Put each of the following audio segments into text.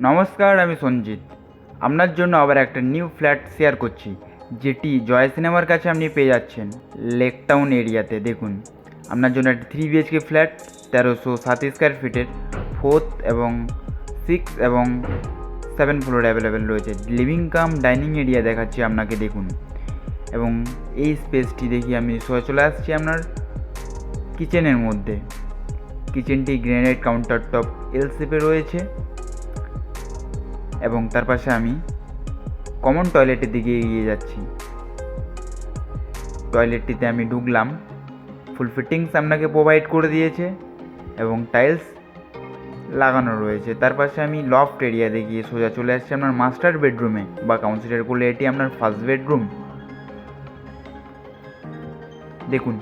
নমস্কার, আমি সঞ্জিত। আপনার জন্য আবার একটা নিউ ফ্ল্যাট শেয়ার করছি, যেটি জয় সিনেমার কাছে আপনি পেয়ে যাচ্ছেন লেক টাউন এরিয়াতে। দেখুন, আপনার জন্য একটা 3 BHK ফ্ল্যাট, 1307 স্কোয়ার ফিটের, 4th এবং 6 এবং 7 ফ্লোর অ্যাভেলেবেল রয়েছে। লিভিং কাম ডাইনিং এরিয়া দেখাচ্ছি আপনাকে, দেখুন। এবং এই স্পেসটি দেখি আমি চলে আসছি আপনার কিচেনের মধ্যে। কিচেনটি গ্রেনাইট কাউন্টার টপ এল শেপে রয়েছে এবং তার পাশে আমি কমন টয়লেটের দিকে এগিয়ে যাচ্ছি। টয়লেটটিতে আমি ঢুকলাম, ফুল ফিটিংস আপনাকে প্রোভাইড করে দিয়েছে এবং টাইলস লাগানো রয়েছে। তার পাশে আমি লফট এরিয়া দেখিয়ে সোজা চলে আসছি আপনার মাস্টার বেডরুমে, বা কনসিডার করলে এটি আপনার ফার্স্ট বেডরুম। দেখুন,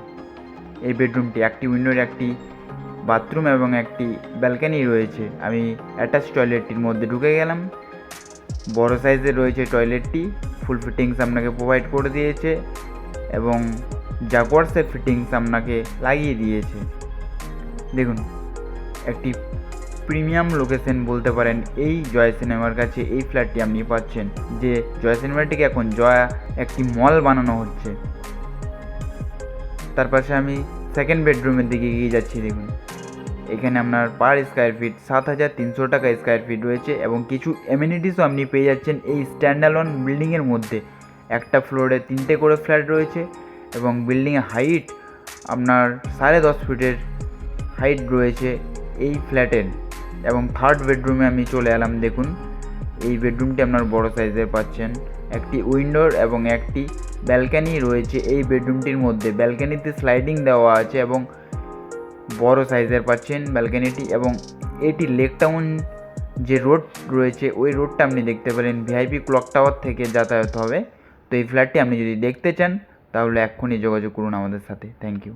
এই বেডরুমটি একটি উইন্ডোর, একটি বাথরুম এবং একটি ব্যালকনি রয়েছে। আমি অ্যাটাচ টয়লেটটির মধ্যে ঢুকে গেলাম। বড় সাইজের রয়েছে টয়লেটটি, ফুল ফিটিংস আপনাকে প্রোভাইড করে দিয়েছে এবং জাগুয়ার্সের ফিটিংস আপনাকে লাগিয়ে দিয়েছে। দেখুন, একটি প্রিমিয়াম লোকেশন বলতে পারেন এই জয় সিনেমার কাছে এই ফ্ল্যাটটি আপনি পাচ্ছেন, যে জয় সিনেমাটিকে এখন জয়া একটি মল বানানো হচ্ছে। তার পাশে আমি সেকেন্ড বেডরুমের দিকে এগিয়ে যাচ্ছি। দেখুন, এখানে আপনার পার স্কোয়ার ফিট 7,300 টাকা স্কোয়ার ফিট রয়েছে এবং কিছু এমিনিটিসও আপনি পেয়ে যাচ্ছেন এই স্ট্যান্ডঅ্যালোন বিল্ডিংয়ের মধ্যে। একটা ফ্লোরে 3টে করে ফ্ল্যাট রয়েছে এবং বিল্ডিংয়ের হাইট আপনার 10.5 ফিটের হাইট রয়েছে এই ফ্ল্যাটের। এবং থার্ড বেডরুমে আমি চলে এলাম। দেখুন, এই বেডরুমটি আপনার বড় সাইজের পাচ্ছেন, একটি উইন্ডোর এবং একটি ব্যালকানি রয়েছে এই বেডরুমটির মধ্যে। ব্যালকানিতে স্লাইডিং দেওয়া আছে এবং বড় সাইজের পাচ্ছেন ব্যালকানিটি। এবং এটি লেক টাউন যে রোড রয়েছে ওই রোডটা আপনি দেখতে পেলেন, ভিআইপি ক্লক টাওয়ার থেকে যাতায়াত হবে। তো এই ফ্ল্যাটটি আপনি যদি দেখতে চান তাহলে এক্ষুনি যোগাযোগ করুন আমাদের সাথে। Thank you.